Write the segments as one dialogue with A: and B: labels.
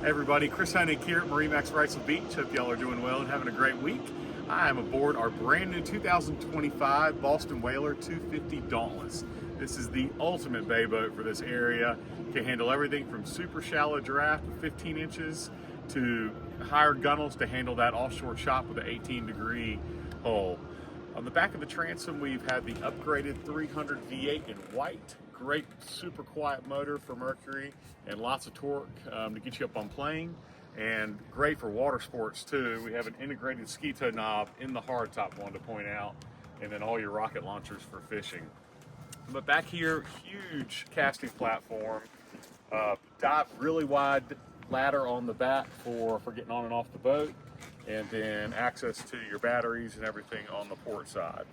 A: Everybody, Chris Honig here at MarineMax Wrightsville Beach. Hope y'all are doing well and having a great week. I am aboard our brand new 2025 Boston Whaler 250 Dauntless. This is the ultimate bay boat for this area. Can handle everything from super shallow draft with 15 inches to higher gunnels to handle that offshore chop with an 18-degree hull. On the back of the transom, we've had the upgraded 300 V8 in white. Great, super quiet motor for Mercury and lots of torque to get you up on plane, and great for water sports too. We have an integrated ski tow knob in the hardtop one to point out, and then all your rocket launchers for fishing. But back here, huge casting platform, dive really wide ladder on the back for getting on and off the boat, and then access to your batteries and everything on the port side.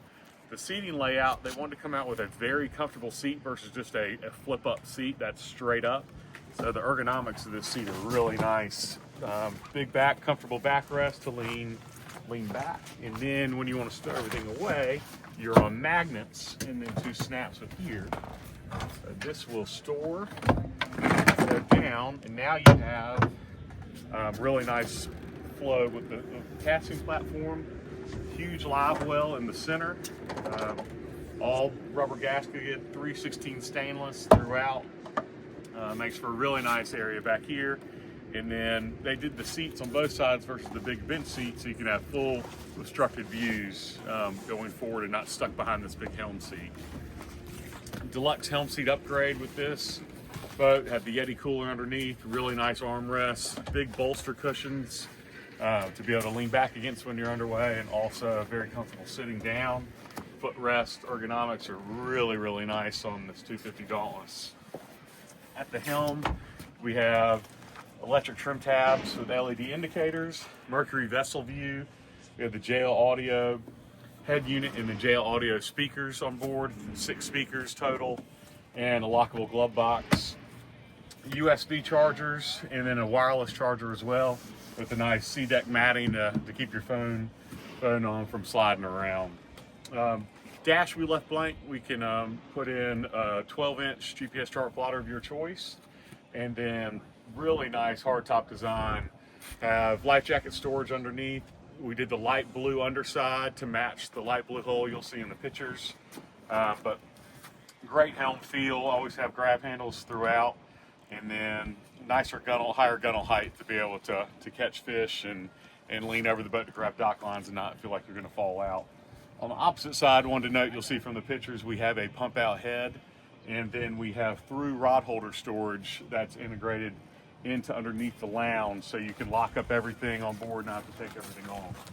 A: The seating layout, they wanted to come out with a very comfortable seat versus just a flip-up seat that's straight up. So the ergonomics of this seat are really nice. Big back, comfortable backrest to lean back. And then when you want to stow everything away, you're on magnets and then two snaps with here. So this will store, go down, and now you have really nice flow with the casting platform. Huge live well in the center, all rubber gasketed, 316 stainless throughout. Makes for a really nice area back here. And then they did the seats on both sides versus the big bench seat, so you can have full obstructed views going forward and not stuck behind this big helm seat. Deluxe helm seat upgrade with this boat. Have the Yeti cooler underneath, really nice armrests, big bolster cushions to be able to lean back against when you're underway, and also very comfortable sitting down. Footrest ergonomics are really, really nice on this 250 Dauntless. At the helm, we have electric trim tabs with LED indicators, Mercury vessel view. We have the JL audio head unit and the JL audio speakers on board, 6 speakers total, and a lockable glove box. USB chargers, and then a wireless charger as well, with a nice C-deck matting to keep your phone on from sliding around. Dash we left blank. We can put in a 12-inch GPS chart plotter of your choice, and then really nice hardtop design. Have life jacket storage underneath. We did the light blue underside to match the light blue hull you'll see in the pictures. But great helm feel. Always have grab handles throughout, and then nicer gunnel, higher gunnel height to be able to catch fish and lean over the boat to grab dock lines and not feel like you're going to fall out. On the opposite side, wanted to note, you'll see from the pictures, we have a pump out head, and then we have through rod holder storage that's integrated into underneath the lounge, so you can lock up everything on board, not have to take everything off.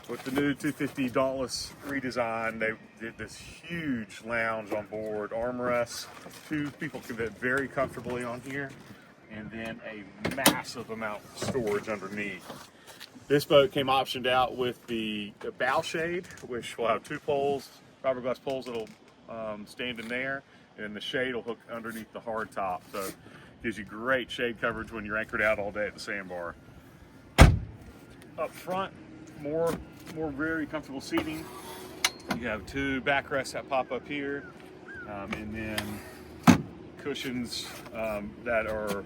A: With the new 250 Dauntless redesign, they did this huge lounge on board, armrests, 2 people can fit very comfortably on here, and then a massive amount of storage underneath. This boat came optioned out with the bow shade, which will have 2 poles, fiberglass poles that'll stand in there, and the shade will hook underneath the hard top. So it gives you great shade coverage when you're anchored out all day at the sandbar. Up front, more very comfortable seating. You have 2 backrests that pop up here, and then cushions that are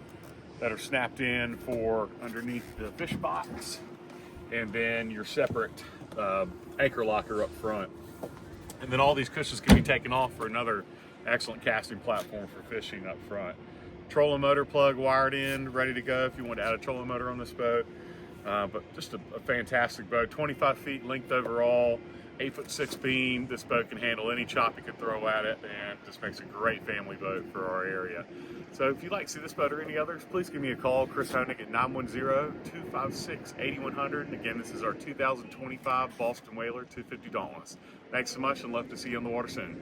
A: snapped in for underneath the fish box, and then your separate anchor locker up front. And then all these cushions can be taken off for another excellent casting platform for fishing up front. Trolling motor plug wired in, ready to go if you want to add a trolling motor on this boat. But just a fantastic boat, 25 feet length overall, 8'6" beam. This boat can handle any chop you could throw at it, and just makes a great family boat for our area. So if you'd like to see this boat or any others, please give me a call, Chris Honig, at 910-256-8100. Again, this is our 2025 Boston Whaler 250 Dauntless. Thanks so much, and love to see you on the water soon.